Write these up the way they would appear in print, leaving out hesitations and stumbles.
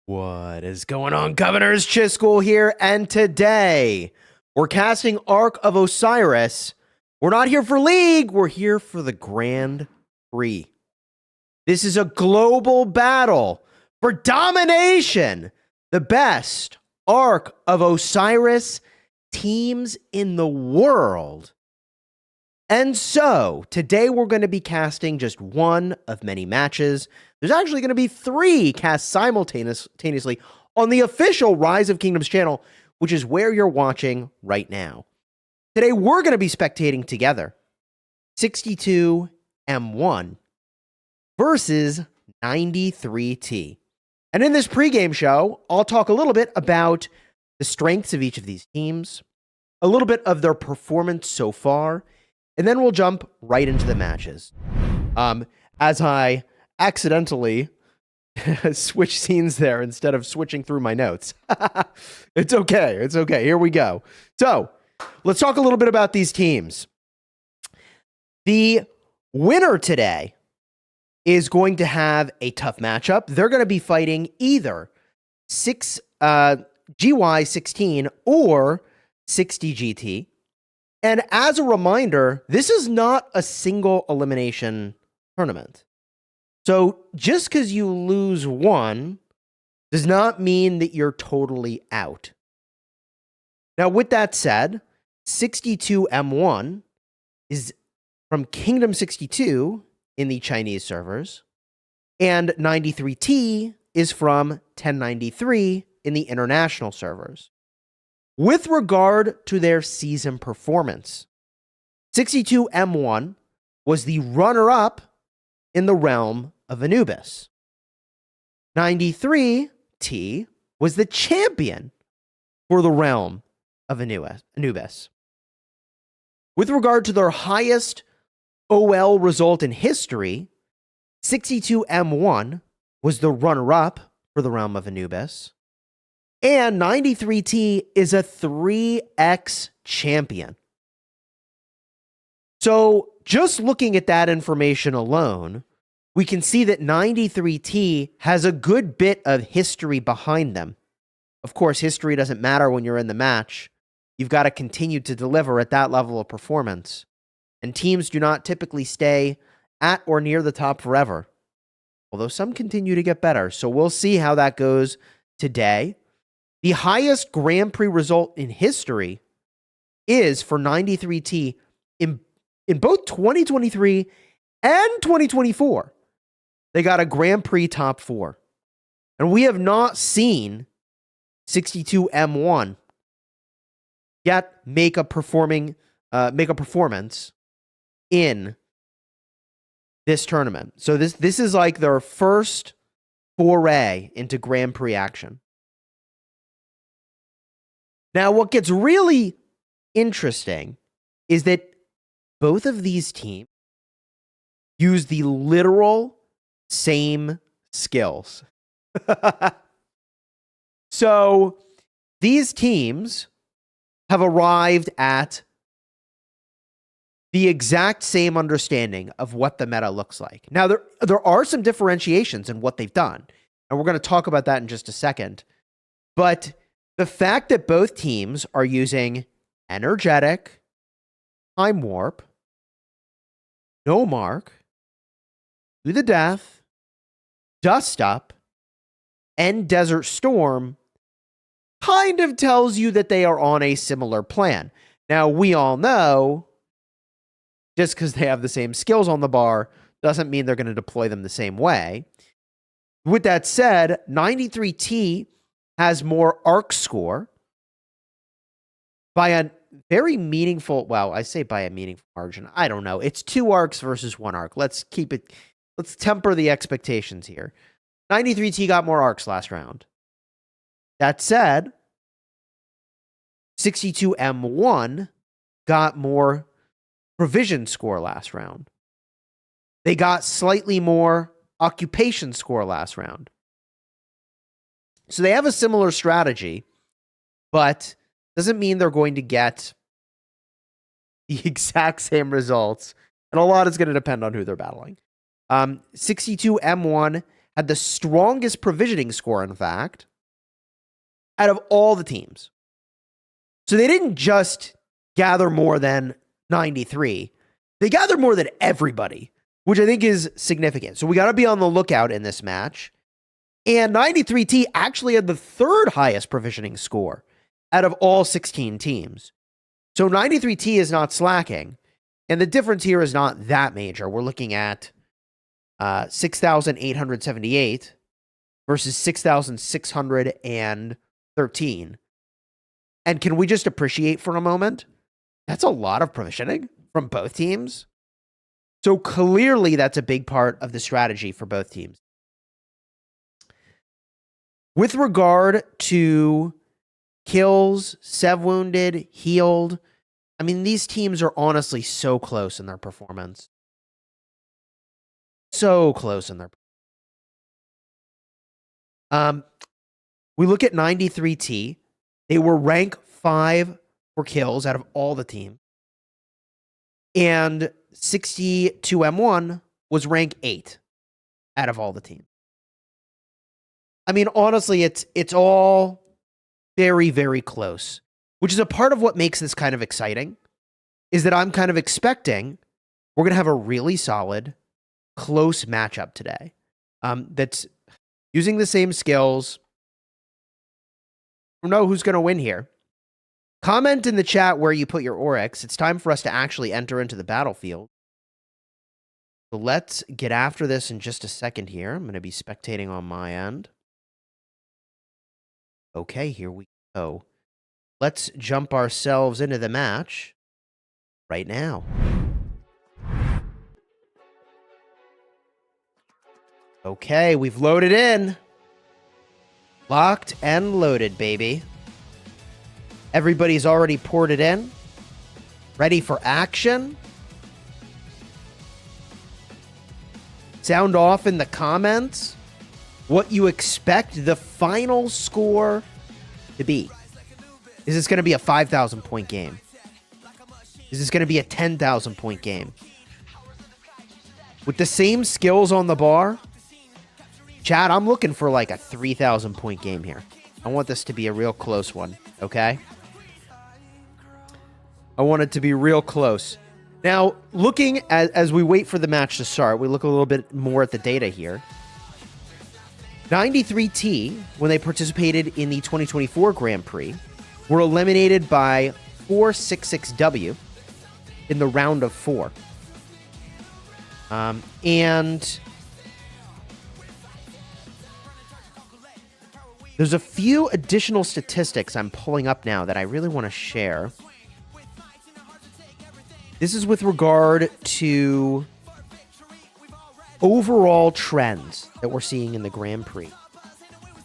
What is going on, Governors? Chiscool here, and today we're casting Ark of Osiris. We're not here for League, we're here for the Grand Prix. This is a global battle for domination. The best Ark of Osiris teams in the world. And so, today we're going to be casting just one of many matches. There's actually going to be 3 cast simultaneously on the official Rise of Kingdoms channel, which is where you're watching right now. Today we're going to be spectating together 62M1 versus 93T. And in this pregame show, I'll talk a little bit about the strengths of each of these teams, a little bit of their performance so far, and then we'll jump right into the matches. As I accidentally switch scenes there instead of switching through my notes. It's okay. It's okay. Here we go. So let's talk a little bit about these teams. The winner today is going to have a tough matchup. They're going to be fighting either GY16 or 60GT. And as a reminder, this is not a single elimination tournament. So just because you lose one does not mean that you're totally out. Now, with that said, 62M1 is from Kingdom 62 in the Chinese servers, and 93T is from 1093 in the international servers. With regard to their season performance, 62M1 was the runner-up in the realm of Anubis. 93T was the champion for the realm of Anubis. With regard to their highest OL result in history, 62M1 was the runner-up for the realm of Anubis. And 93T is a 3x champion. So just looking at that information alone, we can see that 93T has a good bit of history behind them. Of course, history doesn't matter when you're in the match. You've got to continue to deliver at that level of performance. And teams do not typically stay at or near the top forever, although some continue to get better. So we'll see how that goes today. The highest Grand Prix result in history is for 93T in both 2023 and 2024. They got a Grand Prix top 4. And we have not seen 62M1 yet make a performance in this tournament. So this is like their first foray into Grand Prix action. Now, what gets really interesting is that both of these teams use the literal same skills. So these teams have arrived at the exact same understanding of what the meta looks like. Now, there are some differentiations in what they've done, and we're going to talk about that in just a second. But the fact that both teams are using Energetic, Time Warp, No Mark, To the Death, Dust Up, and Desert Storm kind of tells you that they are on a similar plan. Now, we all know, just because they have the same skills on the bar doesn't mean they're going to deploy them the same way. With that said, 93T has more arc score by a very meaningful, well, I say by a meaningful margin. I don't know. It's 2 arcs versus 1 arc. Let's keep it let's temper the expectations here. 93T got more arcs last round. That said, 62M1 got more provision score last round. They got slightly more occupation score last round. So they have a similar strategy, but doesn't mean they're going to get the exact same results. And a lot is going to depend on who they're battling. 62M1 had the strongest provisioning score, in fact, out of all the teams. So they didn't just gather more than 93. They gathered more than everybody, which I think is significant. So we got to be on the lookout in this match. And 93T actually had the third highest provisioning score out of all 16 teams. So 93T is not slacking. And the difference here is not that major. We're looking at 6,878 versus 6,613. And can we just appreciate for a moment? That's a lot of provisioning from both teams. So clearly that's a big part of the strategy for both teams. With regard to kills, Sev wounded, healed, I mean, these teams are honestly so close in their performance. So close in their we look at 93T. They were rank 5 for kills out of all the teams. And 62M1 was rank 8 out of all the teams. I mean, honestly, it's all very, very close, which is a part of what makes this kind of exciting, is that I'm kind of expecting we're going to have a really solid, close matchup today that's using the same skills. I don't know who's going to win here. Comment in the chat where you put your Oryx. It's time for us to actually enter into the battlefield. So let's get after this in just a second here. I'm going to be spectating on my end. Okay, here we go. Let's jump ourselves into the match right now. Okay, we've loaded in. Locked and loaded, baby. Everybody's already ported in. Ready for action. Sound off in the comments what you expect the final score to be. Is this going to be a 5,000 point game? Is this going to be a 10,000 point game? With the same skills on the bar? Chat, I'm looking for like a 3,000 point game here. I want this to be a real close one, okay? I want it to be real close. Now, looking as we wait for the match to start, we look a little bit more at the data here. 93T, when they participated in the 2024 Grand Prix, were eliminated by 466W in the round of 4. And there's a few additional statistics I'm pulling up now that I really want to share. This is with regard to overall trends that we're seeing in the Grand Prix.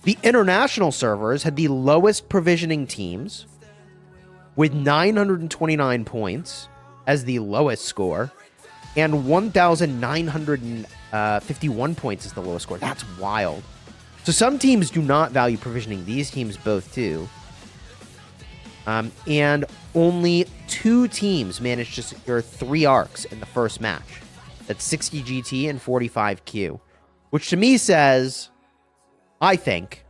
The international servers had the lowest provisioning teams with 929 points as the lowest score and 1,951 points as the lowest score. That's wild. So some teams do not value provisioning. These teams both do. And only 2 teams managed to secure 3 arcs in the first match. That's 60 GT and 45Q. Which to me says, I think,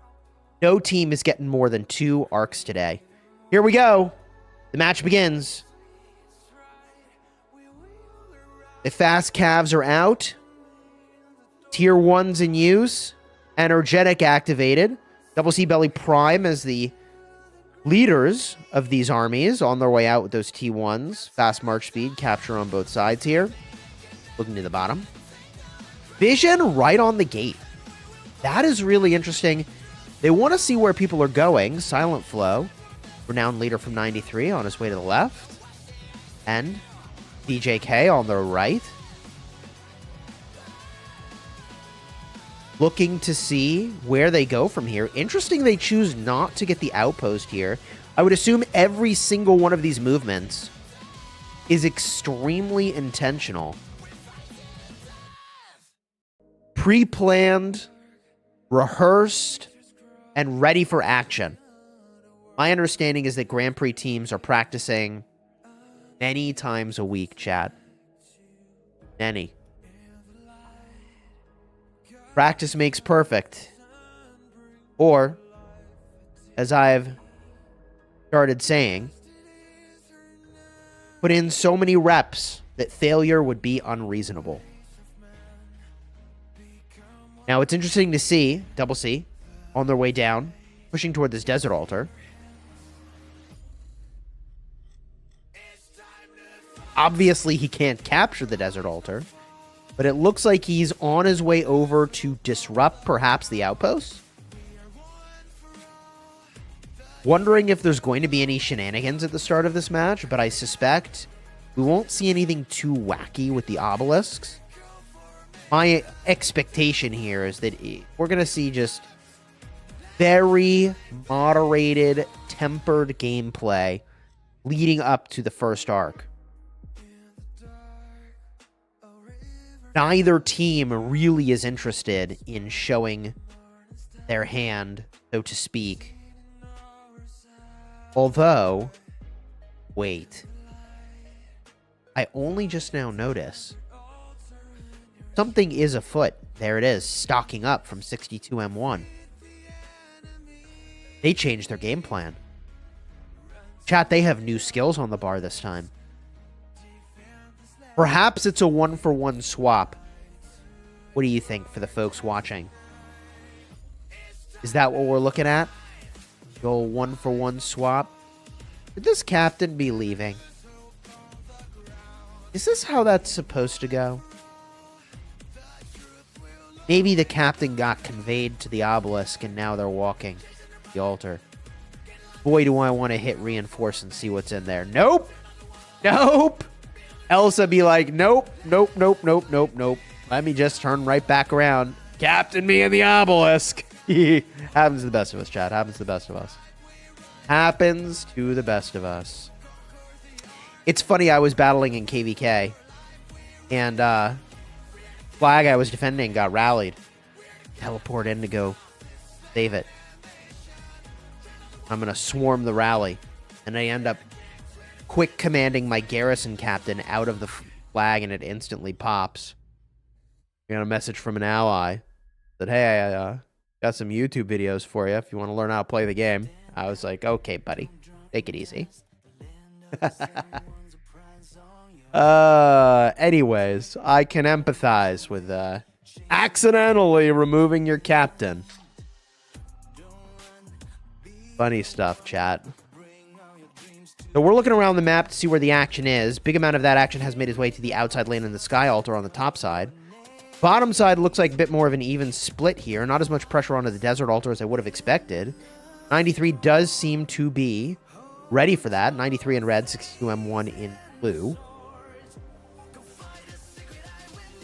no team is getting more than 2 arcs today. Here we go. The match begins. The fast calves are out. Tier 1's in use. Energetic activated. Double C Belly Prime as the leaders of these armies on their way out with those T1s. Fast march speed, capture on both sides here. Looking to the bottom. Vision right on the gate. That is really interesting. They want to see where people are going. Silent Flow, renowned leader from 93 on his way to the left. And DJK on the right. looking to see where they go from here. Interesting they choose not to get the outpost here. I would assume every single one of these movements is extremely intentional. Pre-planned, rehearsed, and ready for action. My understanding is that Grand Prix teams are practicing many times a week, chat. Many. Practice makes perfect. Or, as I've started saying, put in so many reps that failure would be unreasonable. Now, it's interesting to see Double C on their way down, pushing toward this desert altar. Obviously, he can't capture the desert altar, but it looks like he's on his way over to disrupt perhaps the outpost. Wondering if there's going to be any shenanigans at the start of this match, but I suspect we won't see anything too wacky with the obelisks. My expectation here is that we're going to see just very moderated, tempered gameplay leading up to the first arc. Neither team really is interested in showing their hand, so to speak. Although, wait. I only just now notice something is afoot. There it is, stocking up from 62M1. They changed their game plan. Chat, they have new skills on the bar this time. Perhaps it's a 1-for-1 swap. What do you think for the folks watching? Is that what we're looking at? The old 1-for-1 swap? Could this captain be leaving? Is this how that's supposed to go? Maybe the captain got conveyed to the obelisk and now they're walking the altar. Boy, do I want to hit reinforce and see what's in there. Nope! Nope! Elsa be like, nope, nope, nope, nope, nope, nope. Let me just turn right back around. Captain me in the obelisk. Happens to the best of us, Chad. Happens to the best of us. Happens to the best of us. It's funny, I was battling in KVK, and flag I was defending got rallied. Teleport in to go save it. I'm going to swarm the rally, and I end up quick commanding my garrison captain out of the flag, and it instantly pops. I got a message from an ally that, hey, I got some YouTube videos for you if you want to learn how to play the game. I was like, okay, buddy, take it easy. Anyways, I can empathize with accidentally removing your captain. Funny stuff, chat. So we're looking around the map to see where the action is. Big amount of that action has made its way to the outside lane in the Sky Altar on the top side. Bottom side looks like a bit more of an even split here. Not as much pressure onto the Desert Altar as I would have expected. 93 does seem to be ready for that. 93 in red, 62M1 in blue.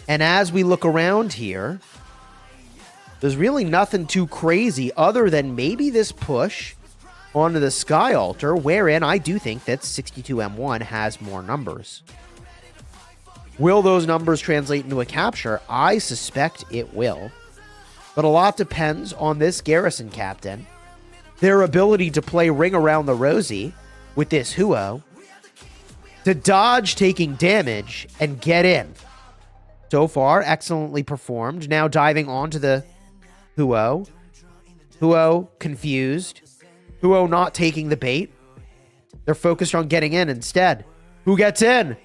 And as we look around here, there's really nothing too crazy other than maybe this push onto the Sky Altar, wherein I do think that 62M1 has more numbers. Will those numbers translate into a capture? I suspect it will. But a lot depends on this garrison captain, their ability to play Ring Around the Rosie with this Huo, to dodge taking damage and get in. So far, excellently performed. Now diving onto the Huo. Huo confused. Huo not taking the bait. They're focused on getting in instead. Who gets in?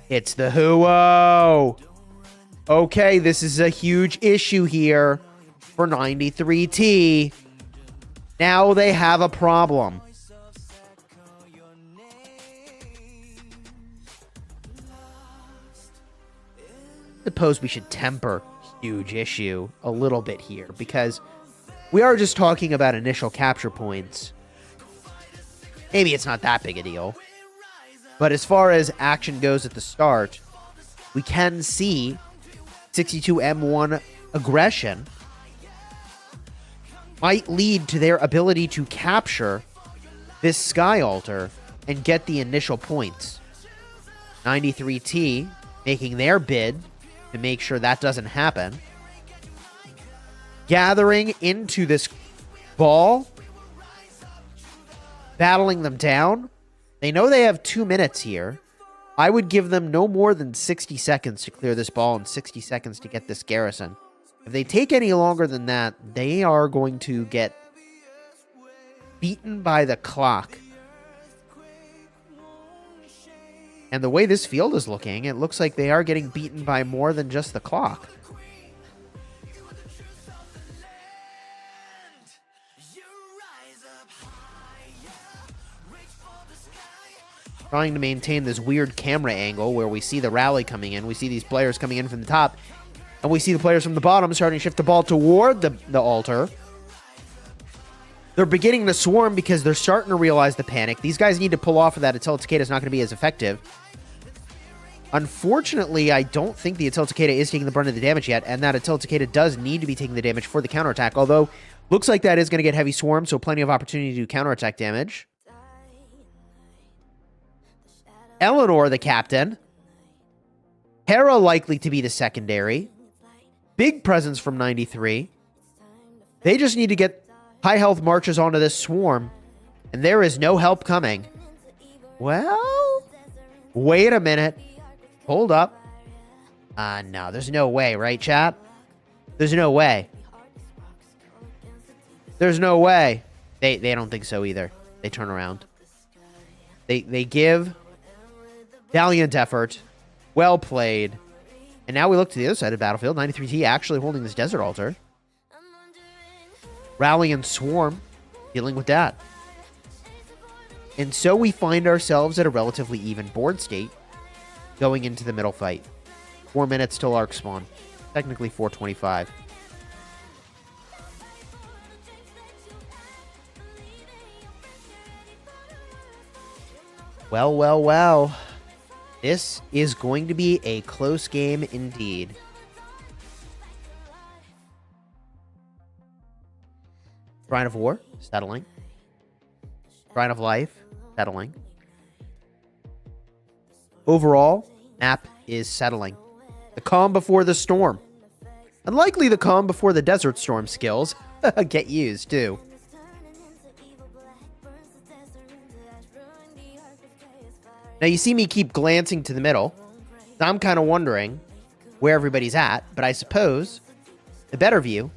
It's the Huo. Okay, this is a huge issue here for 93T. Now they have a problem. Suppose we should temper huge issue a little bit here, because we are just talking about initial capture points. Maybe it's not that big a deal. But as far as action goes at the start, we can see 62M1 aggression might lead to their ability to capture this Sky Altar and get the initial points. 93T making their bid to make sure that doesn't happen. Gathering into this ball, battling them down. They know they have 2 minutes here. I would give them no more than 60 seconds to clear this ball and 60 seconds to get this garrison. If they take any longer than that, they are going to get beaten by the clock. And the way this field is looking, it looks like they are getting beaten by more than just the clock. Trying to maintain this weird camera angle where we see the rally coming in. We see these players coming in from the top. And we see the players from the bottom starting to shift the ball toward the altar. They're beginning to swarm because they're starting to realize the panic. These guys need to pull off of that. Attila Takeda is not going to be as effective. Unfortunately, I don't think the Attila Takeda is taking the brunt of the damage yet. And that Attila Takeda does need to be taking the damage for the counterattack. Although, looks like that is going to get heavy swarm. So plenty of opportunity to do counterattack damage. Eleanor, the captain. Hera likely to be the secondary. Big presence from 93. They just need to get high health marches onto this swarm. And there is no help coming. Well, wait a minute. Hold up. No, there's no way, right, chat? There's no way. There's no way. They don't think so either. They turn around. They give valiant effort. Well played. And now we look to the other side of the battlefield. 93T actually holding this desert altar. Rally and swarm. Dealing with that. And so we find ourselves at a relatively even board state. Going into the middle fight. 4 minutes till Ark spawn. Technically 4:25. Well, well, well. This is going to be a close game indeed. Shrine of War, settling. Shrine of Life, settling. Overall, map is settling. The calm before the storm. Unlikely the calm before the desert storm skills get used, too. Now, you see me keep glancing to the middle. I'm kind of wondering where everybody's at, but I suppose the better view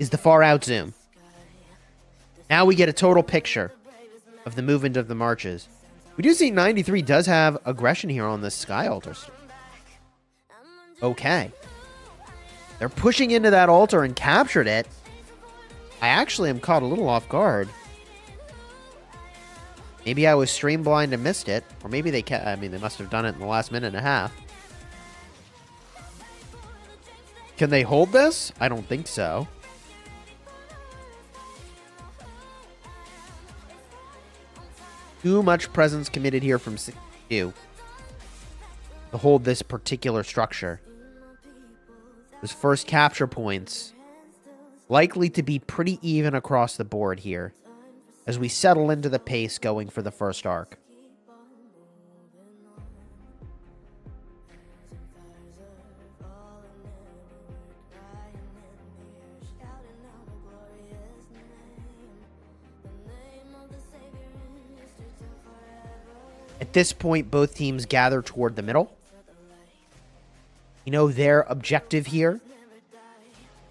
is the far out zoom. Now we get a total picture of the movement of the marches. We do see 93 does have aggression here on the Sky Altar. Okay. They're pushing into that altar and captured it. I actually am caught a little off guard. Maybe I was stream blind and missed it. Or maybe they they must have done it in the last minute and a half. Can they hold this? I don't think so. Too much presence committed here from 62 to hold this particular structure. Those first capture points likely to be pretty even across the board here as we settle into the pace going for the first arc. At this point, both teams gather toward the middle. You know, their objective here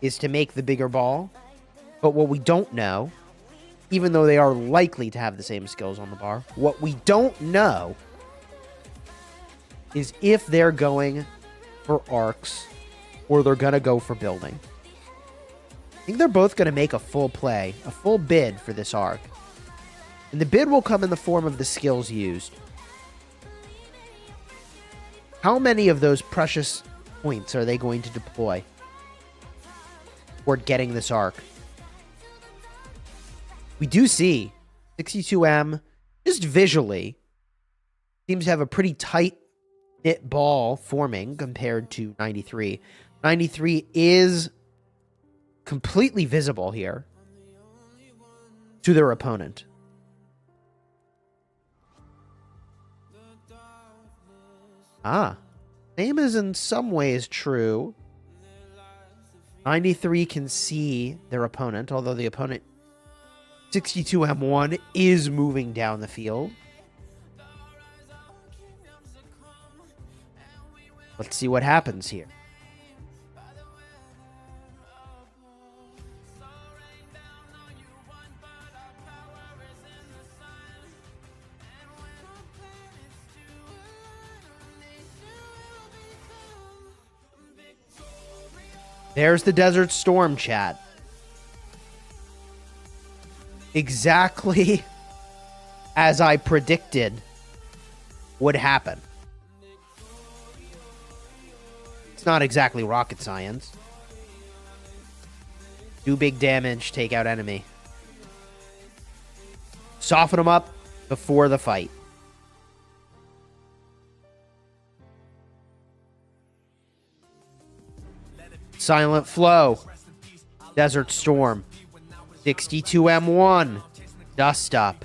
is to make the bigger ball. But what we don't know, even though they are likely to have the same skills on the bar, what we don't know is if they're going for arcs or they're going to go for building. I think they're both going to make a full play, a full bid for this arc. And the bid will come in the form of the skills used. How many of those precious points are they going to deploy toward getting this arc? We do see 62M, just visually, seems to have a pretty tight knit ball forming compared to 93. 93 is completely visible here to their opponent. Same is in some ways true. 93 can see their opponent, although the opponent 62M1 is moving down the field. Let's see what happens here. There's the Desert Storm, chat. Exactly as I predicted would happen. It's not exactly rocket science. Do big damage, take out enemy. Soften them up before the fight. Silent Flow, Desert Storm, 62M1, Dust Up.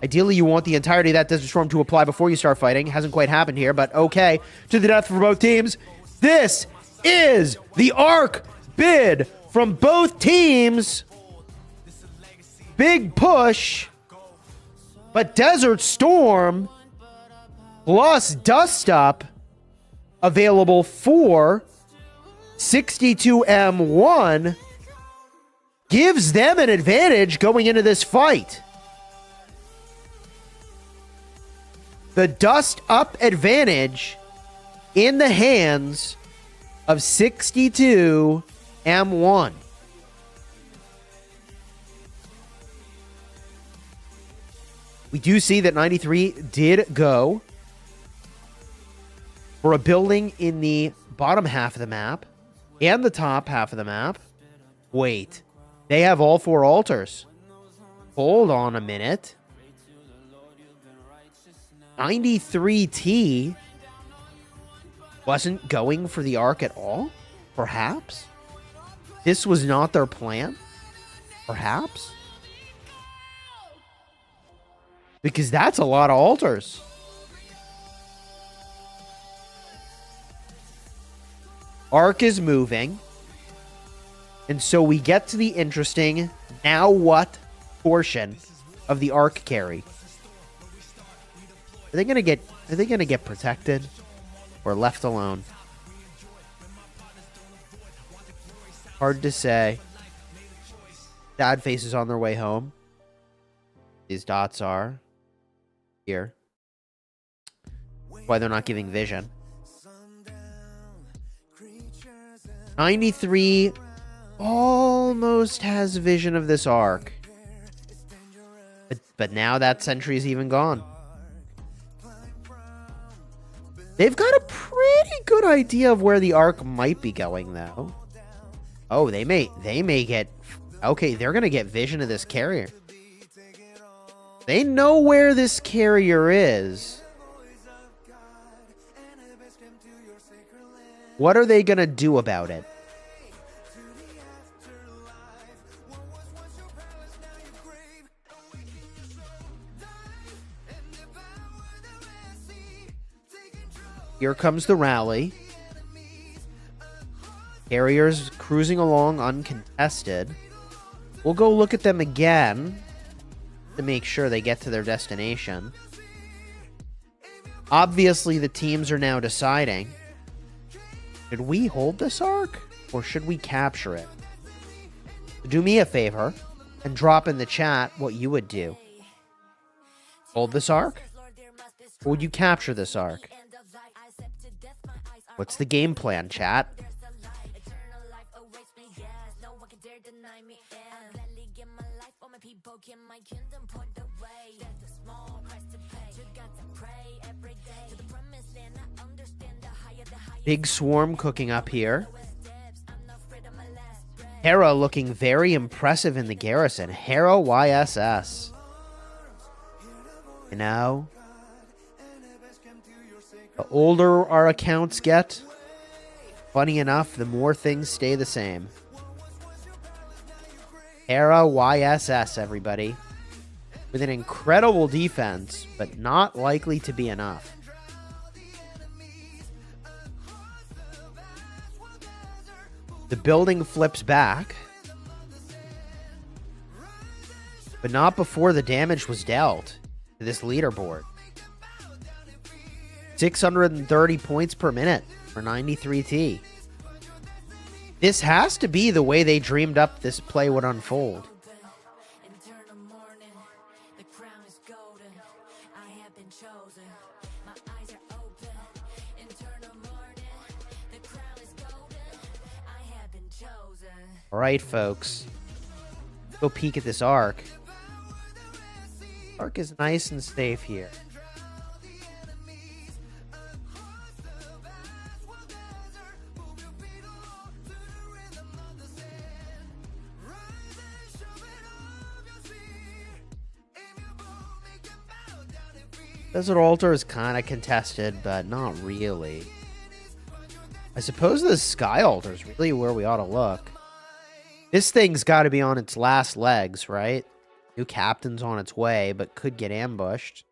Ideally, you want the entirety of that Desert Storm to apply before you start fighting. Hasn't quite happened here, but okay. To the death for both teams. This is the Ark bid from both teams. Big push. But Desert Storm plus Dust Up available for 62M1 gives them an advantage going into this fight. The Dust Up advantage in the hands of 62M1. We do see that 93 did go for a building in the bottom half of the map and the top half of the map. Wait, they have all 4 altars. Hold on a minute. 93T wasn't going for the Ark at all? Perhaps? This was not their plan? Perhaps? Because that's a lot of altars. Ark is moving. And so we get to the interesting now what portion of the Ark carry. Are they gonna get protected or left alone? Hard to say. Sad faces on their way home. These dots are here. Why they're not giving vision. 93 almost has vision of this Ark. But now that sentry is even gone. They've got a pretty good idea of where the Ark might be going, though. Oh, they may get... Okay, they're going to get vision of this carrier. They know where this carrier is. What are they going to do about it? Here comes the rally. Carriers cruising along uncontested. We'll go look at them again to make sure they get to their destination. Obviously, the teams are now deciding. Should we hold this Ark or should we capture it? Do me a favor and drop in the chat what you would do. Hold this Ark? Or would you capture this Ark? What's the game plan, chat? Big swarm cooking up here. Hera looking very impressive in the garrison. Hera YSS. You know? The older our accounts get, funny enough, the more things stay the same. Hera YSS, everybody. With an incredible defense, but not likely to be enough. The building flips back, but not before the damage was dealt to this leaderboard. 630 points per minute for 93T. This has to be the way they dreamed up this play would unfold. All right, folks. Let's go peek at this Ark. Ark is nice and safe here. Desert Altar is kind of contested, but not really. I suppose the Sky Altar is really where we ought to look. This thing's got to be on its last legs, right? New captain's on its way, but could get ambushed.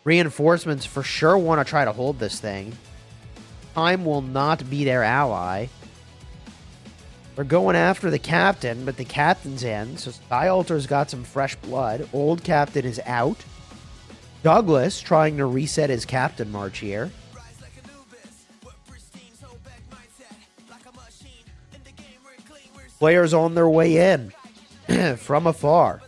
Reinforcements for sure want to try to hold this thing. Time will not be their ally. We're going after the captain, but the captain's in, so Sky Altar's got some fresh blood. Old captain is out. Douglas trying to reset his captain march here. Players on their way in from afar.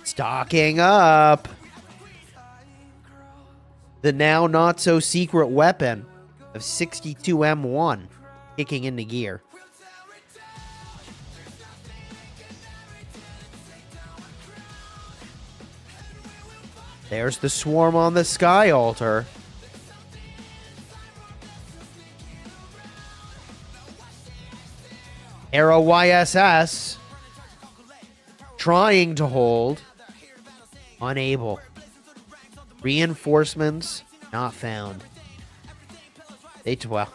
Stocking up. The now not so secret weapon of 62M1 kicking into gear. There's the swarm on the Sky Altar. Arrow YSS trying to hold. Unable. Reinforcements not found. Well,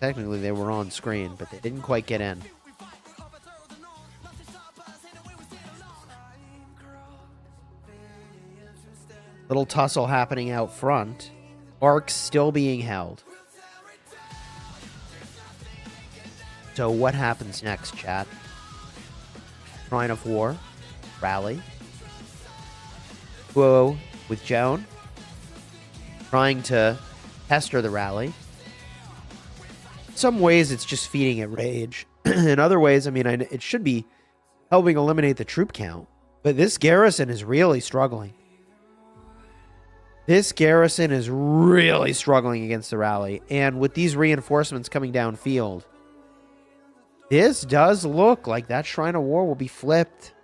technically they were on screen, but they didn't quite get in. Little tussle happening out front. Ark's still being held. So what happens next, chat? Shrine of War. Rally. Whoa, with Joan. Trying to pester the rally. In some ways, it's just feeding it rage. In other ways, I mean, it should be helping eliminate the troop count. But this garrison is really struggling. This garrison is really struggling against the rally. And with these reinforcements coming downfield, this does look like that Shrine of War will be flipped.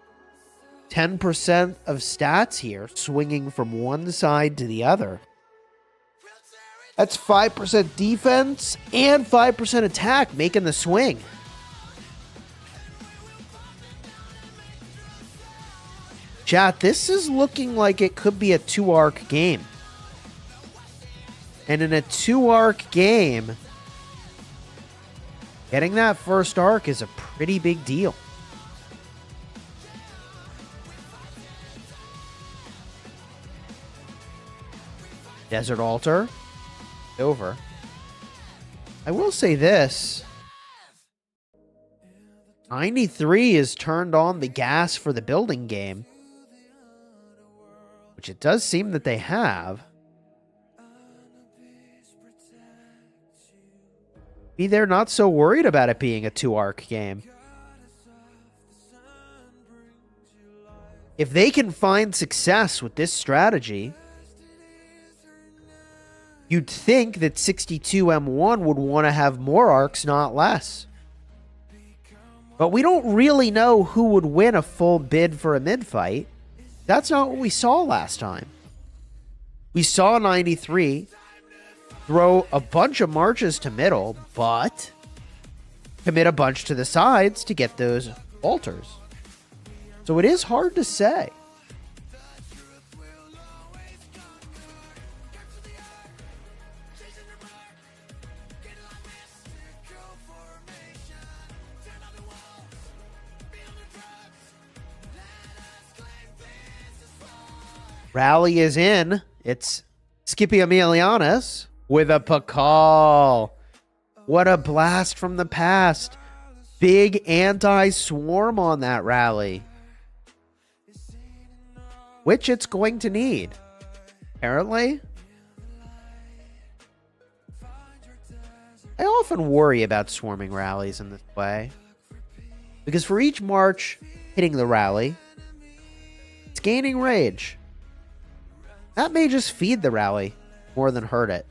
10% of stats here, swinging from one side to the other. That's 5% defense and 5% attack, making the swing. Chat, this is looking like it could be a 2-arc game. And in a 2-arc game, getting that first arc is a pretty big deal. Desert Altar. Over. I will say this. 93 is turned on the gas for the building game. Which it does seem that they have. Maybe they're not so worried about it being a 2-arc game. If they can find success with this strategy, you'd think that 62M1 would want to have more arcs, not less. But we don't really know who would win a full bid for a mid-fight. That's not what we saw last time. We saw 93 throw a bunch of marches to middle, but commit a bunch to the sides to get those altars. So it is hard to say. Rally is in. It's Skippy Emilianis with a Pakal. What a blast from the past. Big anti-swarm on that rally, which it's going to need, apparently. I often worry about swarming rallies in this way, because for each march hitting the rally, it's gaining rage. That may just feed the rally more than hurt it.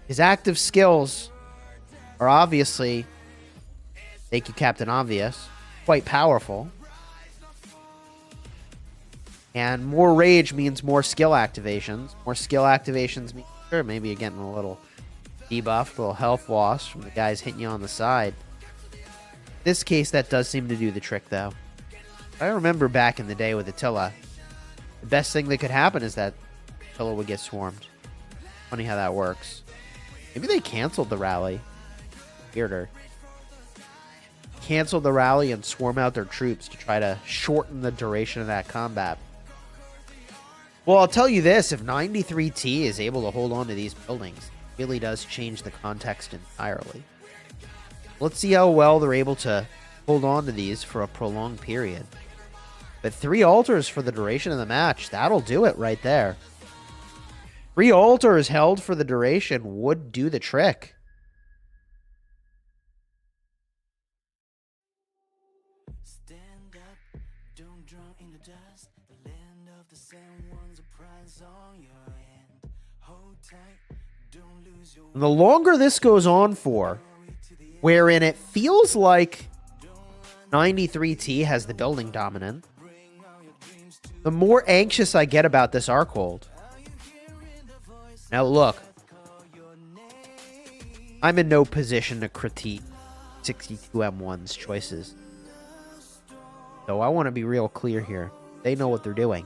His active skills are obviously, thank you, Captain Obvious, quite powerful. And more rage means more skill activations. More skill activations means, sure, maybe you're getting a little debuff, a little health loss from the guys hitting you on the side. In this case, that does seem to do the trick, though. I remember back in the day with Attila, the best thing that could happen is that Attila would get swarmed. Funny how that works. Maybe they canceled the rally. Weirder. Canceled the rally and swarm out their troops to try to shorten the duration of that combat. Well, I'll tell you this, if 93T is able to hold on to these buildings, it really does change the context entirely. Let's see how well they're able to hold on to these for a prolonged period. But 3 altars for the duration of the match, that'll do it right there. 3 altars held for the duration would do the trick. Stand up, don't drown in the dust. The land of the sand ones, a prize on your hand. Hold tight, don't lose your. And the longer this goes on for, wherein it feels like 93T has the building dominant, the more anxious I get about this arc hold. Now look, I'm in no position to critique 62M1's choices. So I want to be real clear here. They know what they're doing.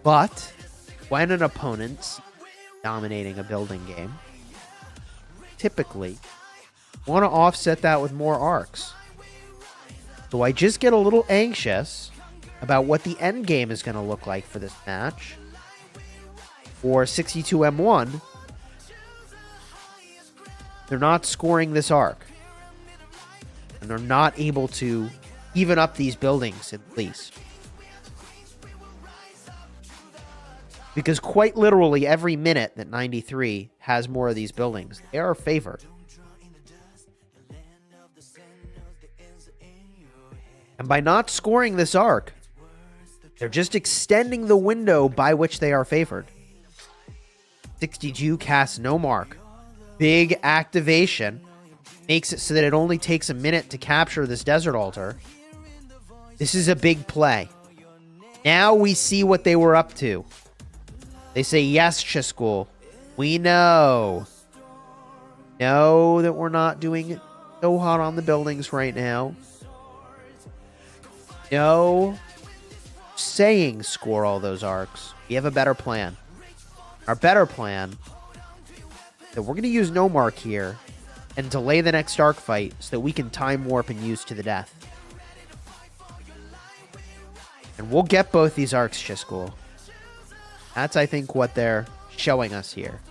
But when an opponent's dominating a building game, typically want to offset that with more arcs. So I just get a little anxious about what the end game is going to look like for this match. For 62M1, they're not scoring this arc. And they're not able to even up these buildings, at least. Because quite literally every minute that 93 has more of these buildings, they are favored. And by not scoring this arc, they're just extending the window by which they are favored. 62 casts no mark. Big activation. Makes it so that it only takes a minute to capture this desert altar. This is a big play. Now we see what they were up to. They say, yes, Chiskul. We know. Know that we're not doing so hot on the buildings right now. No saying score all those arcs. We have a better plan. Our better plan is that we're going to use no mark here and delay the next arc fight so that we can time warp and use to the death. And we'll get both these arcs, Chiskul. That's, I think, what they're showing us here.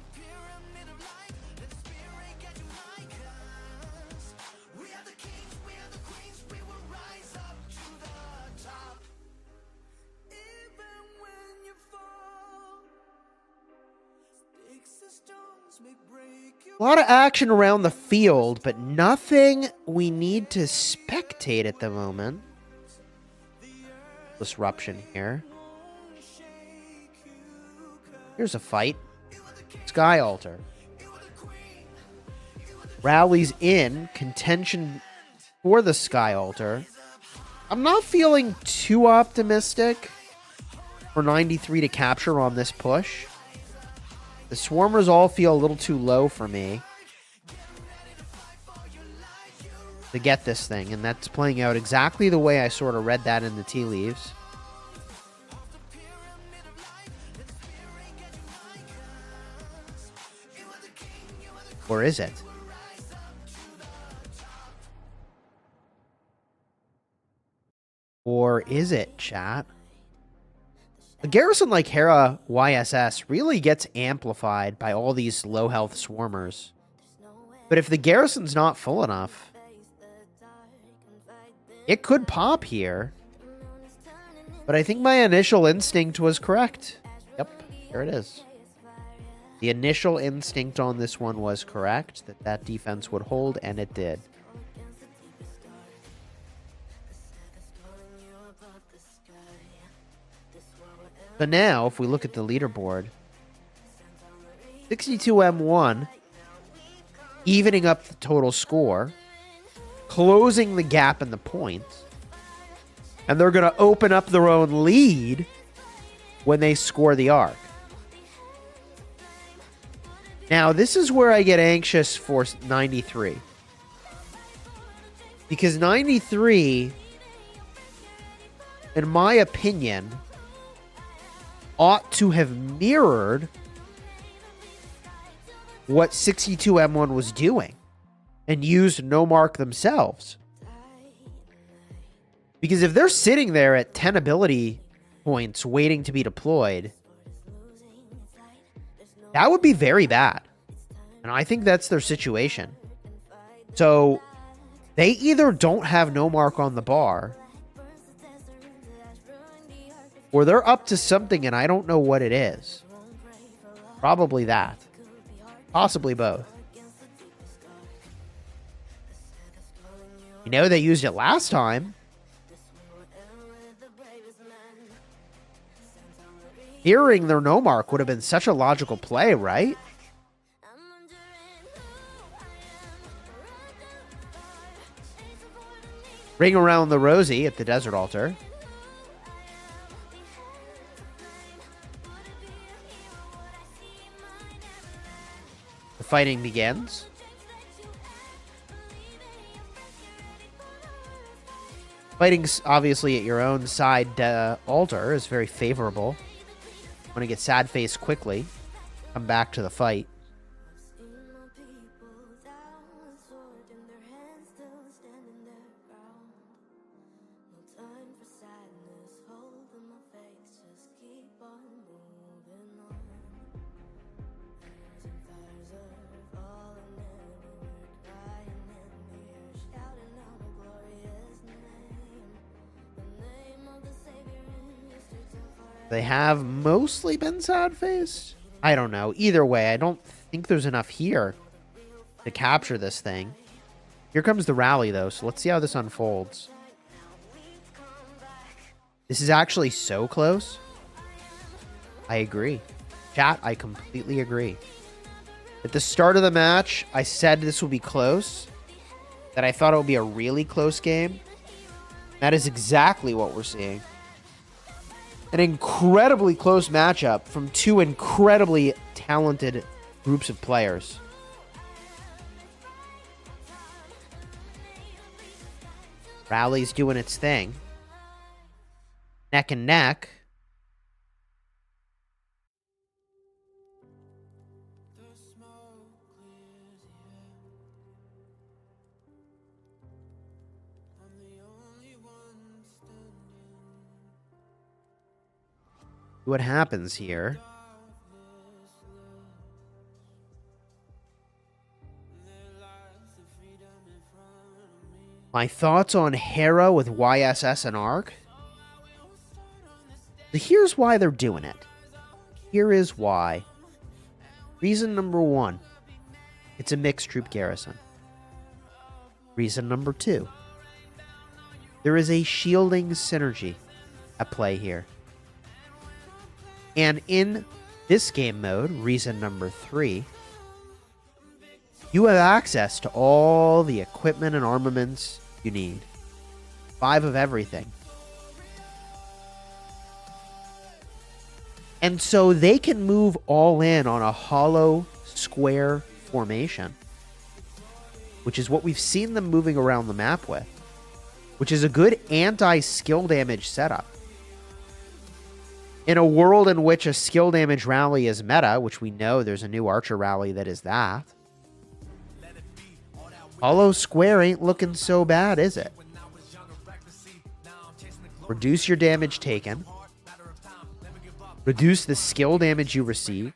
A lot of action around the field, but nothing we need to spectate at the moment. Disruption here. Here's a fight. Sky Altar. Rallies in. Contention for the Sky Altar. I'm not feeling too optimistic for 93 to capture on this push. The Swarmers all feel a little too low for me. to get this thing, and that's playing out exactly the way I sort of read that in the tea leaves. Or is it? Or is it, chat? A garrison like Hera YSS really gets amplified by all these low health swarmers. But if the garrison's not full enough, it could pop here. But I think my initial instinct was correct. Yep, here it is. The initial instinct on this one was correct, that defense would hold, and it did. So now, if we look at the leaderboard, 62M1, evening up the total score, closing the gap in the points, and they're going to open up their own lead when they score the Ark. Now, this is where I get anxious for 93. Because 93, in my opinion, ought to have mirrored what 62M1 was doing and used no mark themselves. Because if they're sitting there at 10 ability points waiting to be deployed, that would be very bad. And I think that's their situation. So they either don't have no mark on the bar, or they're up to something and I don't know what it is. Probably that. Possibly both. You know, they used it last time. Hearing their no mark would have been such a logical play, right? Ring around the rosy at the desert altar. The fighting begins. Fighting, obviously, at your own side altar is very favorable. Want to get sad face quickly. Come back to the fight. They have mostly been sad-faced? I don't know. Either way, I don't think there's enough here to capture this thing. Here comes the rally, though, so let's see how this unfolds. This is actually so close. I agree. Chat, I completely agree. At the start of the match, I said this would be close, that I thought it would be a really close game. That is exactly what we're seeing. An incredibly close matchup from two incredibly talented groups of players. Rally's doing its thing. Neck and neck. What happens here? My thoughts on Hera with YSS and Ark? Here's why they're doing it. Here is why. Reason number one, it's a mixed troop garrison. Reason number two, there is a shielding synergy at play here. And in this game mode, reason number three, you have access to all the equipment and armaments you need. 5 of everything. And so they can move all in on a hollow square formation. which is what we've seen them moving around the map with, which is a good anti-skill damage setup. In a world in which a skill damage rally is meta, which we know there's a new Archer rally that is that, Hollow Square ain't looking so bad, is it? Reduce your damage taken. Reduce the skill damage you receive.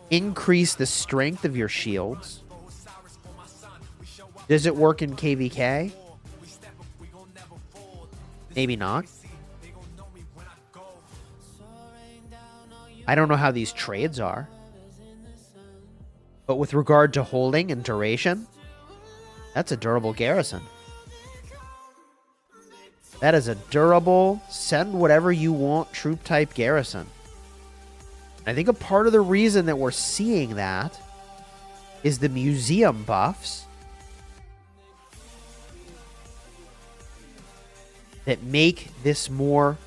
Increase the strength of your shields. Does it work in KVK? Maybe not. I don't know how these trades are. But with regard to holding and duration, that's a durable garrison. That is a durable, send whatever you want troop type garrison. I think a part of the reason that we're seeing that is the museum buffs that make this more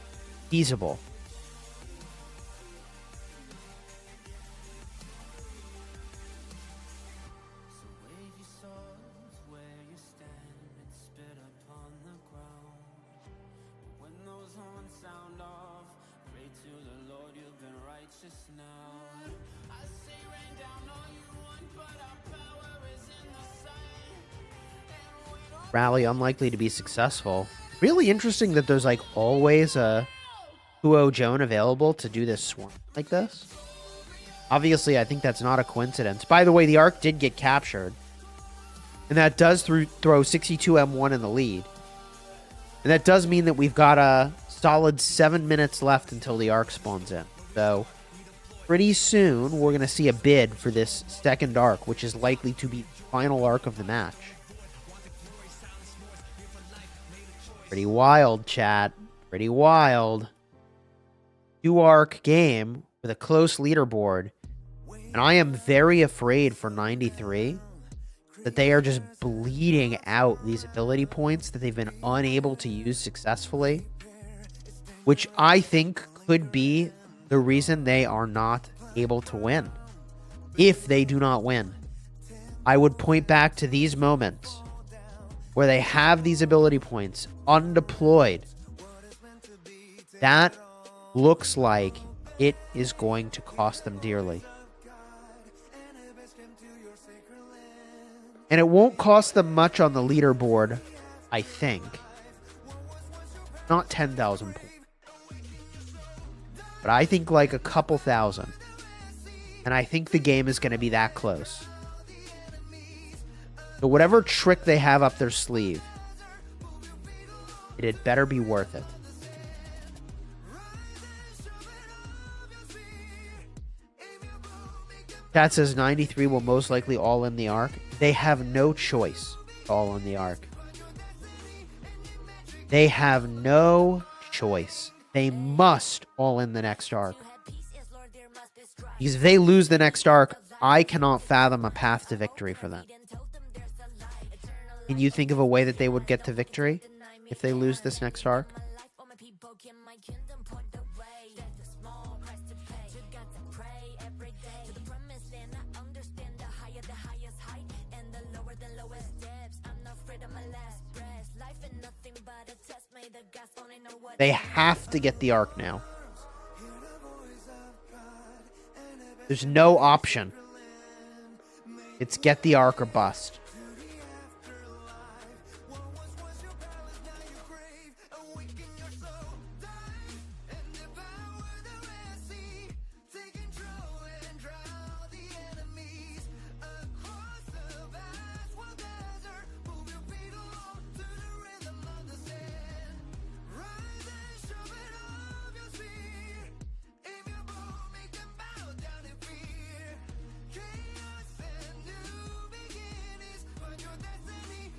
feasible. Rally unlikely to be successful. Really interesting that there's like always a Huo Joan available to do this swarm like this. Obviously, I think that's not a coincidence. By the way, the Ark did get captured. And that does throw 62M1 in the lead. And that does mean that we've got a solid 7 minutes left until the Ark spawns in. So, pretty soon, we're going to see a bid for this second Ark, which is likely to be the final Ark of the match. Pretty wild, chat. Pretty wild. 2-Ark game with a close leaderboard. And I am very afraid for 93 that they are just bleeding out these ability points that they've been unable to use successfully. Which I think could be the reason they are not able to win. If they do not win. I would point back to these moments where they have these ability points undeployed. That looks like it is going to cost them dearly. And it won't cost them much on the leaderboard, I think. Not 10,000 points. But I think like a couple thousand. And I think the game is going to be that close. So whatever trick they have up their sleeve, it had better be worth it. Chat says 93 will most likely all in the Ark. They have no choice to all in the Ark. They have no choice. They must all in the next Ark. Because if they lose the next Ark, I cannot fathom a path to victory for them. Can you think of a way that they would get to victory if they lose this next Ark? They have to get the Ark now. There's no option. It's get the Ark or bust.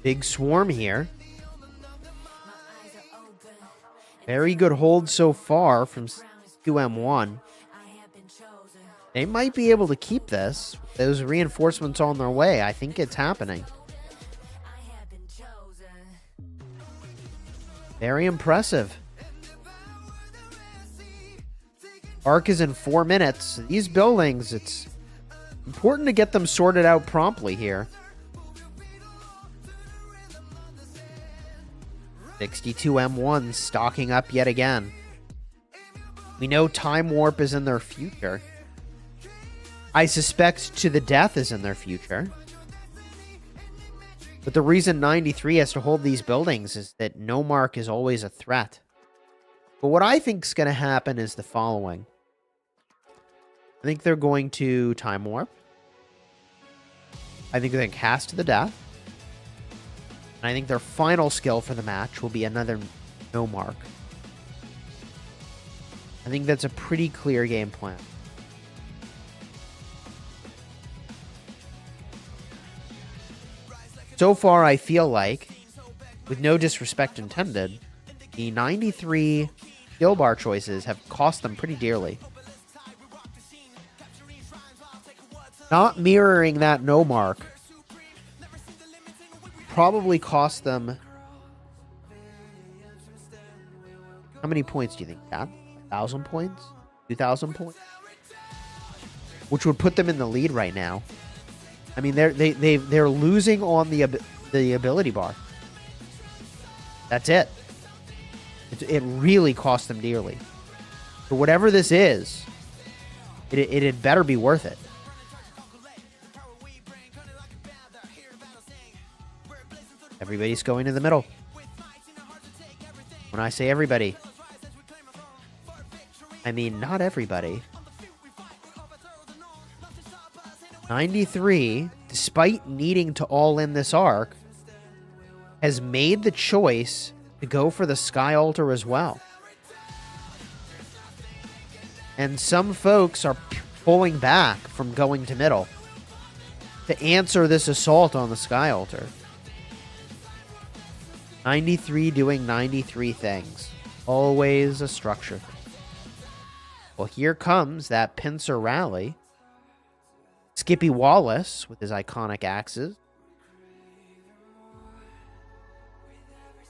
Big swarm here. Very good hold so far from 2M1. They might be able to keep this. Those reinforcements on their way. I think it's happening. Very impressive. Ark is in 4 minutes. These buildings, it's important to get them sorted out promptly here. 62M1 stocking up yet again. We know Time Warp is in their future. I suspect To the Death is in their future. But the reason 93 has to hold these buildings is that no mark is always a threat. But what I think is going to happen is the following. I think they're going to Time Warp. I think they're going to cast To the Death. And I think their final skill for the match will be another no mark. I think that's a pretty clear game plan. So far, I feel like, with no disrespect intended, the 93 skill bar choices have cost them pretty dearly. Not mirroring that no mark probably cost them... How many points do you think, Dad? 1,000 points? 2,000 points? Which would put them in the lead right now. I mean, they're losing on the ability bar. That's it. It really cost them dearly. So whatever this is, it had better be worth it. Everybody's going to the middle. When I say everybody, I mean not everybody. 93, despite needing to all in this arc, has made the choice to go for the Sky Altar as well. And some folks are pulling back from going to middle to answer this assault on the Sky Altar. 93 doing 93 things. Always a structure. Well, here comes that pincer rally. Skippy Wallace with his iconic axes.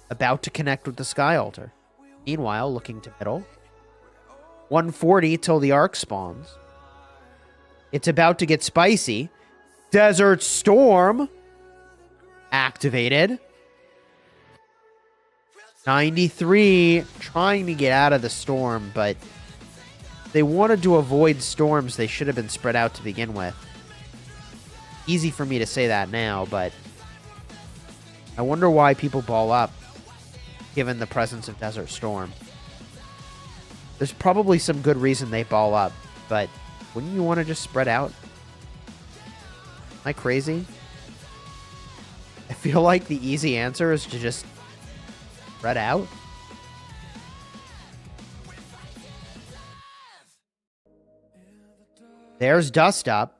About to connect with the Sky Altar. Meanwhile, looking to middle. 140 till the Ark spawns. It's about to get spicy. Desert Storm activated. 93 trying to get out of the storm, but they wanted to avoid storms. They should have been spread out to begin with. Easy for me to say that now, but I wonder why people ball up given the presence of Desert Storm. There's probably some good reason they ball up, but wouldn't you want to just spread out? Am I crazy? I feel like the easy answer is to just spread out. There's Dust Up.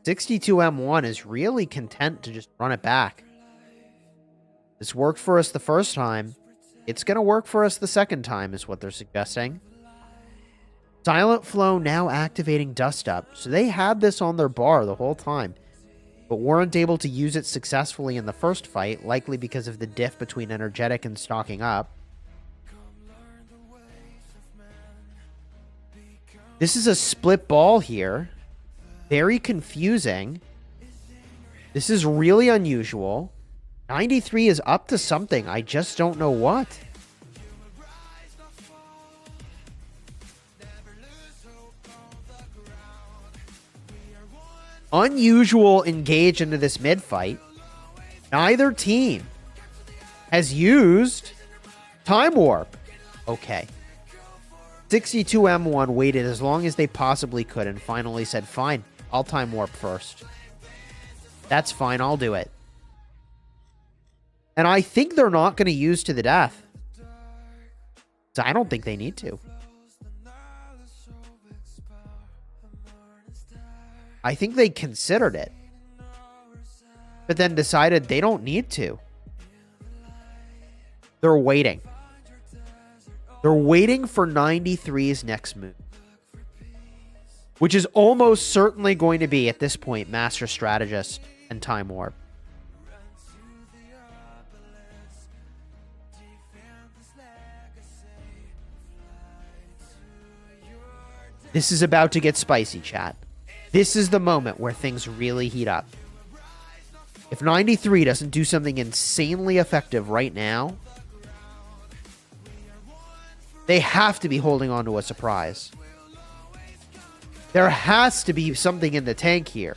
62M1 is really content to just run it back. This worked for us the first time. It's going to work for us the second time, is what they're suggesting. Silent Flow now activating Dust Up. So they had this on their bar the whole time, but weren't able to use it successfully in the first fight, likely because of the diff between Energetic and Stocking Up. This is a split ball here. Very confusing. This is really unusual. 93 is up to something. I just don't know what. Unusual engage into this mid fight. Neither team has used Time Warp. Okay. 62M1 waited as long as they possibly could and finally said, fine, I'll Time Warp first. That's fine, I'll do it. And I think they're not going to use To the Death. So I don't think they need to. I think they considered it, but then decided they don't need to. They're waiting. They're waiting for 93's next move, which is almost certainly going to be, at this point, Master Strategist and Time Warp. This is about to get spicy, chat. This is the moment where things really heat up. If 93 doesn't do something insanely effective right now, they have to be holding on to a surprise. There has to be something in the tank here.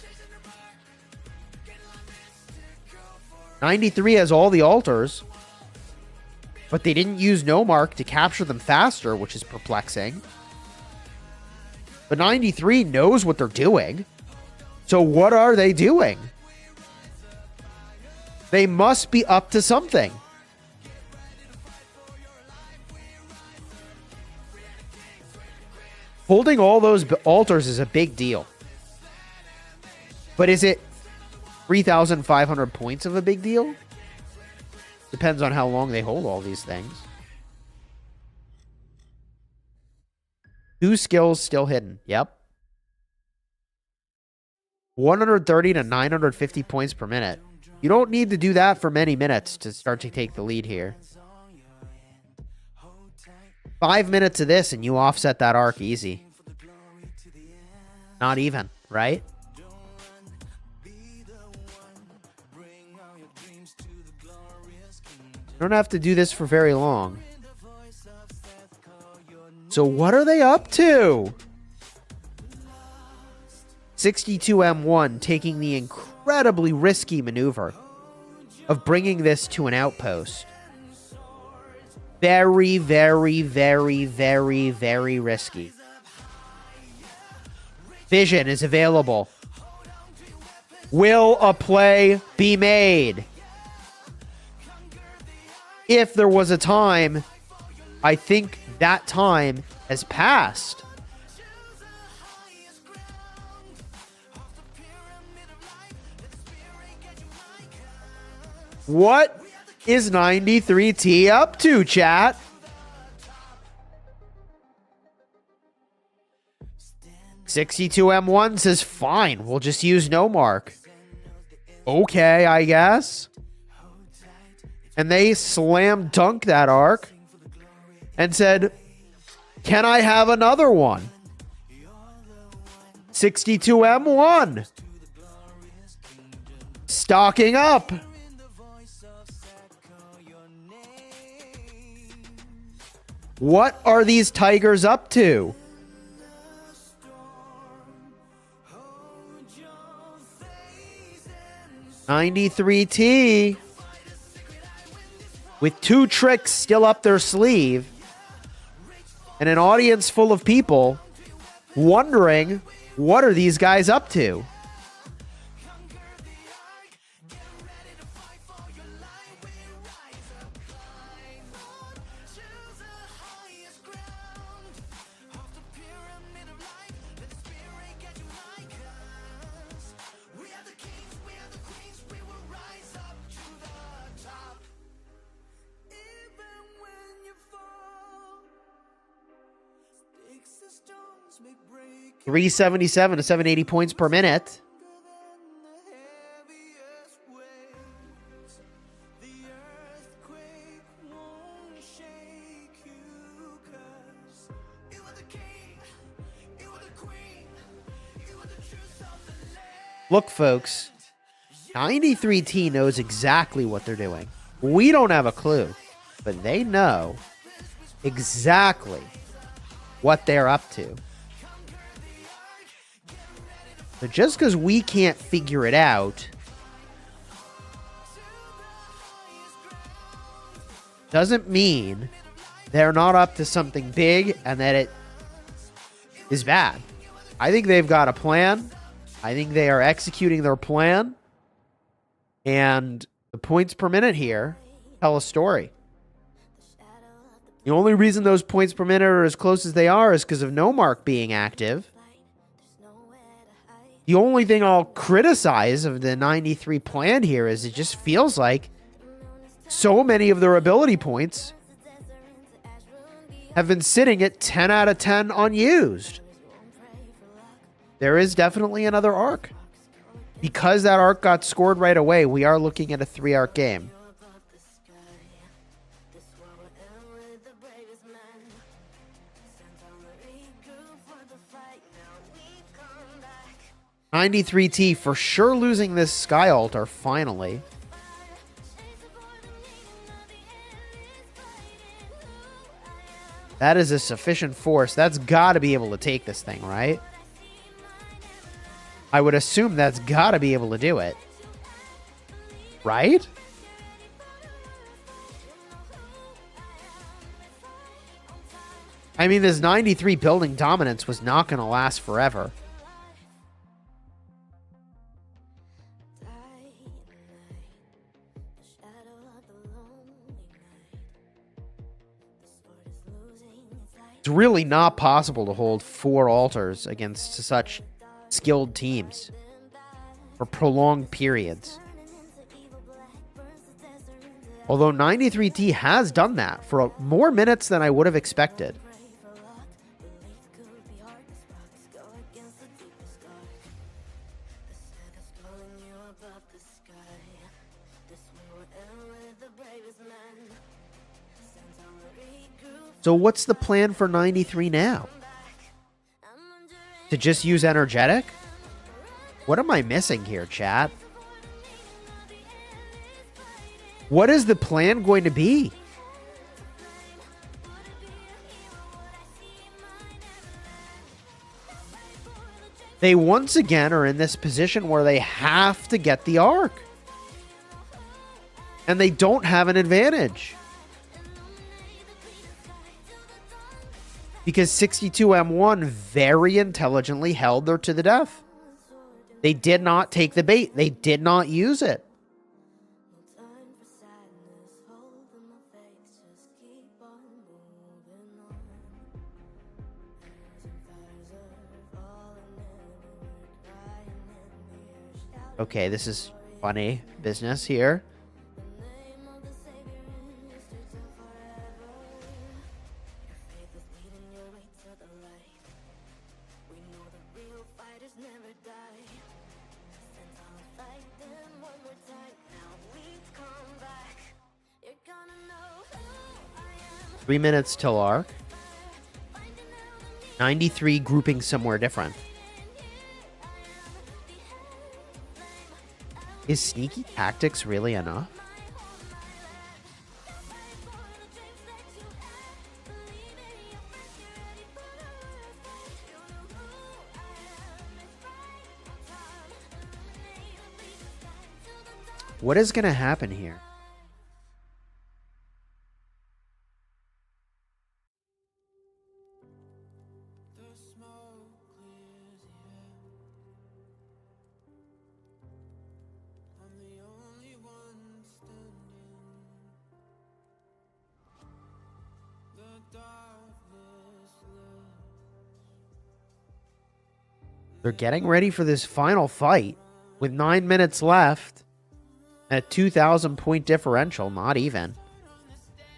93 has all the altars, but they didn't use no mark to capture them faster, which is perplexing. But 93 knows what they're doing. So what are they doing? They must be up to something. Holding all those altars is a big deal. But is it 3,500 points of a big deal? Depends on how long they hold all these things. 2 skills still hidden. Yep. 130 to 950 points per minute. You don't need to do that for many minutes to start to take the lead here. 5 minutes of this and you offset that arc easy. Not even, right? You don't have to do this for very long. So what are they up to? 62M1 taking the incredibly risky maneuver of bringing this to an outpost. Very, very, very, very, very risky. Vision is available. Will a play be made? If there was a time, I think that time has passed. What is 93T up to, chat? $62M1 says, fine, we'll just use no mark. Okay, I guess. And they slam dunk that arc and said, can I have another one? 62M1. Stocking up. What are these tigers up to? $93T with 2 tricks still up their sleeve and an audience full of people wondering what are these guys up to? $377 to $780 points per minute. Look, folks, 93T knows exactly what they're doing. We don't have a clue, but they know exactly what they're up to. But just because we can't figure it out doesn't mean they're not up to something big and that it is bad. I think they've got a plan. I think they are executing their plan. And the points per minute here tell a story. The only reason those points per minute are as close as they are is because of no mark being active. The only thing I'll criticize of the 93 plan here is it just feels like so many of their ability points have been sitting at 10 out of 10 unused. There is definitely another arc. Because that arc got scored right away, we are looking at a 3-arc game. 93T for sure losing this Sky Altar finally. That is a sufficient force. That's got to be able to take this thing, right? I would assume that's got to be able to do it. Right? I mean, this 93 building dominance was not going to last forever. It's really not possible to hold 4 altars against such skilled teams for prolonged periods. Although 93T has done that for more minutes than I would have expected. So what's the plan for 93 now? To just use energetic? What am I missing here, chat? What is the plan going to be? They once again are in this position where they have to get the Ark. And they don't have an advantage. Because 62M1 very intelligently held her to the death. They did not take the bait. They did not use it. Okay, this is funny business here. Three minutes till Ark. 93 grouping somewhere different. Is sneaky tactics really enough? What is going to happen here? They're getting ready for this final fight with 9 minutes left at 2,000 point differential. Not even.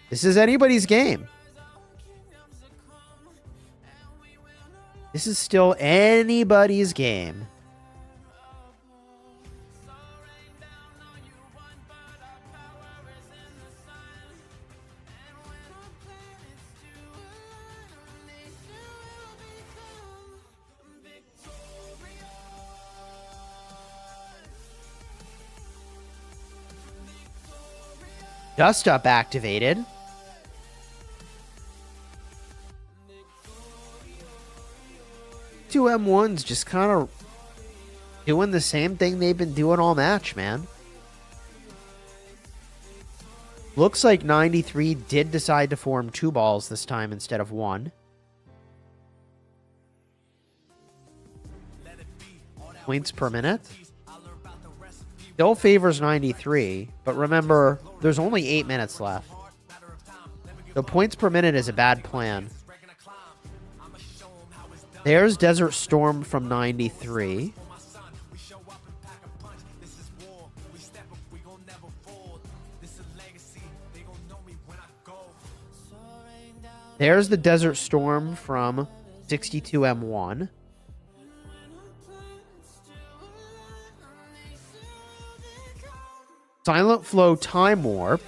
This is anybody's game. This is still anybody's game. Dust Up activated. Two M1s just kind of doing the same thing they've been doing all match, man. Looks like 93 did decide to form 2 balls this time instead of 1. Points per minute. Still favors 93, but remember, there's only 8 minutes left. The points per minute is a bad plan. There's Desert Storm from 93. There's the Desert Storm from 62M1. Silent Flow Time Warp.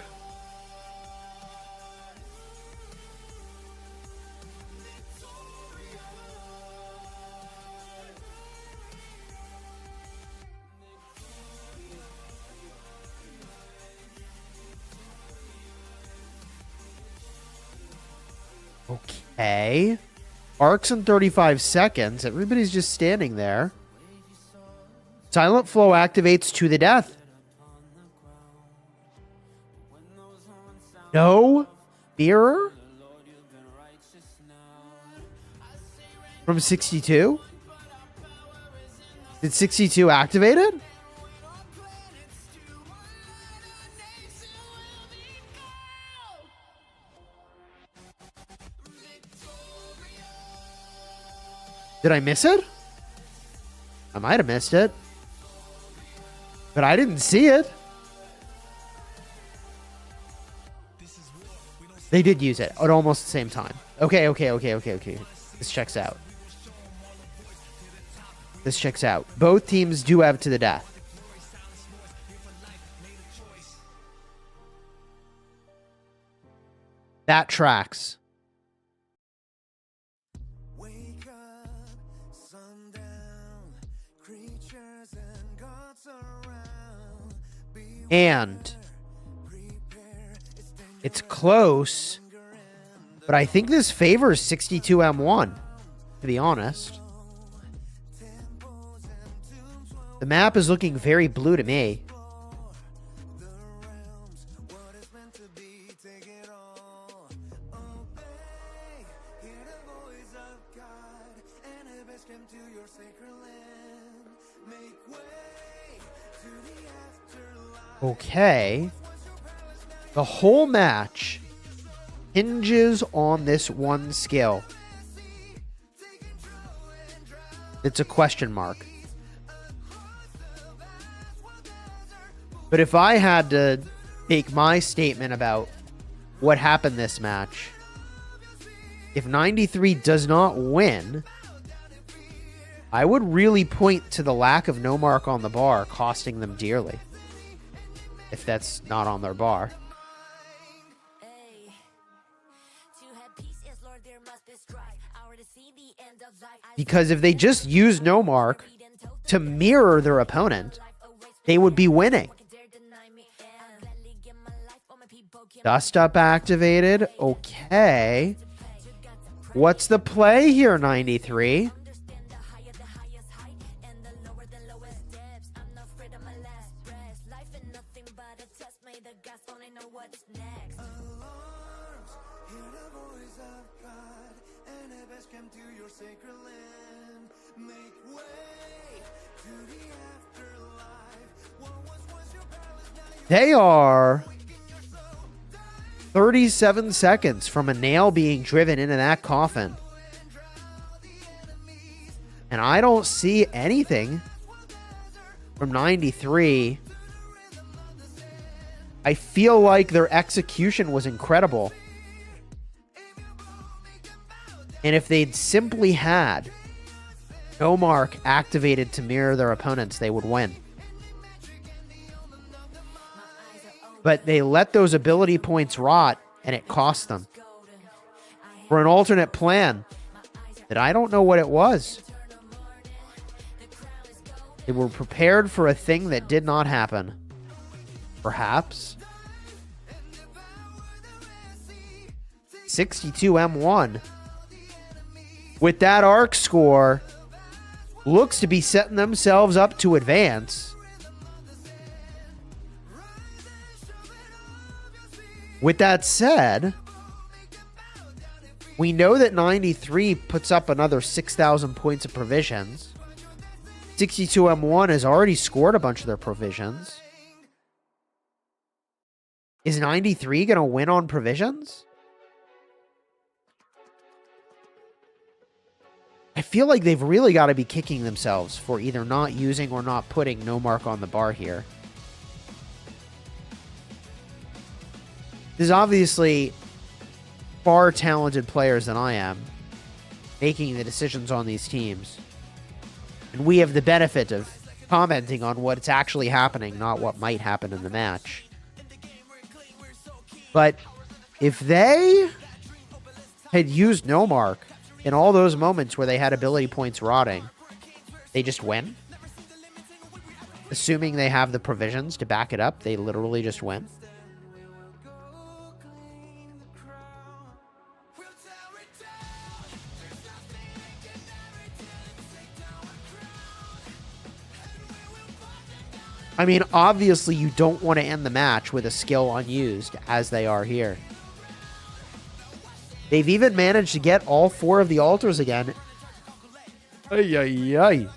Okay. Arcs in 35 seconds. Everybody's just standing there. Silent Flow activates to the death. No mirror? From 62? Did 62 activate it? Did I miss it? I might have missed it. But I didn't see it. They did use it at almost the same time. Okay. This checks out. This checks out. Both teams do have to the death. That tracks. Wake up, sundown, creatures and gods around. And it's close, but I think this favors 62M1, to be honest. The map is looking very blue to me. Okay. The whole match hinges on this one skill. It's a question mark. But if I had to make my statement about what happened this match, if 93 does not win, I would really point to the lack of no mark on the bar costing them dearly. If that's not on their bar. Because if they just use no mark to mirror their opponent, they would be winning. Dust Up activated. Okay. What's the play here, 93? They are 37 seconds from a nail being driven into that coffin. And I don't see anything from 93. I feel like their execution was incredible. And if they'd simply had no mark activated to mirror their opponents, they would win. But they let those ability points rot, and it cost them. For an alternate plan that I don't know what it was. They were prepared for a thing that did not happen. Perhaps. 62M1. With that arc score, looks to be setting themselves up to advance. With that said, we know that 93 puts up another 6,000 points of provisions. 62M1 has already scored a bunch of their provisions. Is 93 going to win on provisions? I feel like they've really got to be kicking themselves for either not using or not putting no mark on the bar here. There's obviously far talented players than I am making the decisions on these teams. And we have the benefit of commenting on what's actually happening, not what might happen in the match. But if they had used no mark in all those moments where they had ability points rotting, they just win. Assuming they have the provisions to back it up, they literally just win. I mean, obviously you don't want to end the match with a skill unused, as they are here. They've even managed to get all 4 of the altars again. Ay, ay, ay.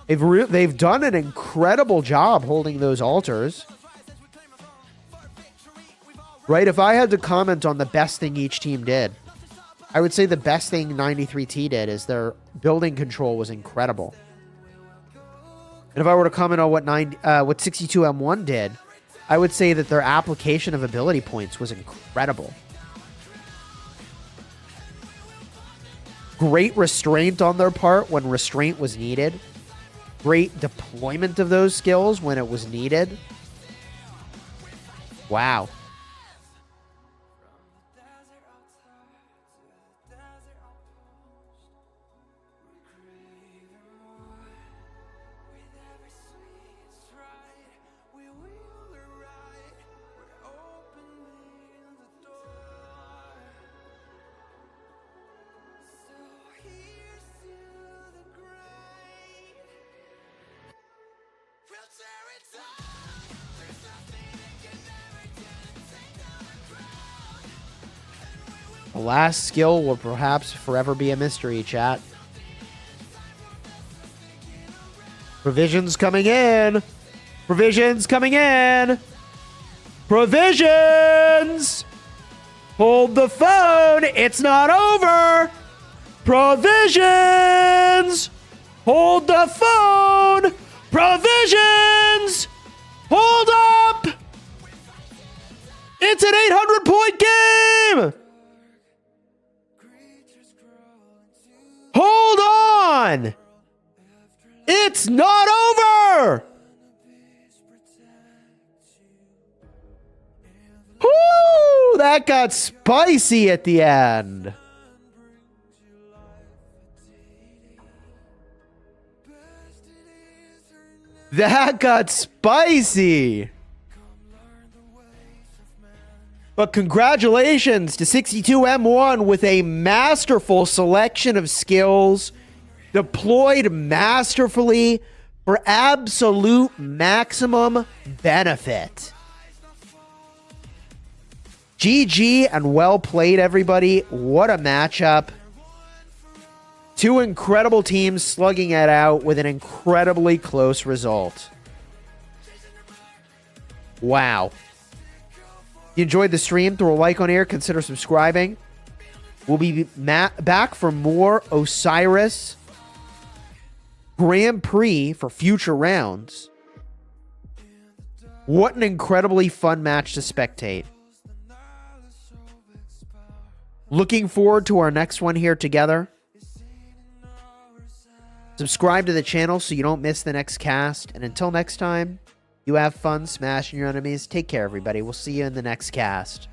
They've done an incredible job holding those altars. Right, if I had to comment on the best thing each team did, I would say the best thing 93T did is their building control was incredible. And if I were to comment on what 62M1 did, I would say that their application of ability points was incredible. Great restraint on their part when restraint was needed. Great deployment of those skills when it was needed. Wow. The last skill will perhaps forever be a mystery, chat. Provisions coming in. Provisions coming in. Provisions. Hold the phone. It's not over. Provisions. Hold the phone. Provisions. Hold up. It's an 800-point game. Hold on! It's not over! Whoo! That got spicy at the end. That got spicy. But congratulations to 62M1 with a masterful selection of skills deployed masterfully for absolute maximum benefit. GG and well played, everybody. What a matchup. 2 incredible teams slugging it out with an incredibly close result. Wow. If you enjoyed the stream, throw a like on air, consider subscribing. We'll be back for more Osiris Grand Prix for future rounds. What an incredibly fun match to spectate. Looking forward to our next one here together. Subscribe to the channel so you don't miss the next cast. And until next time, you have fun smashing your enemies. Take care, everybody. We'll see you in the next cast.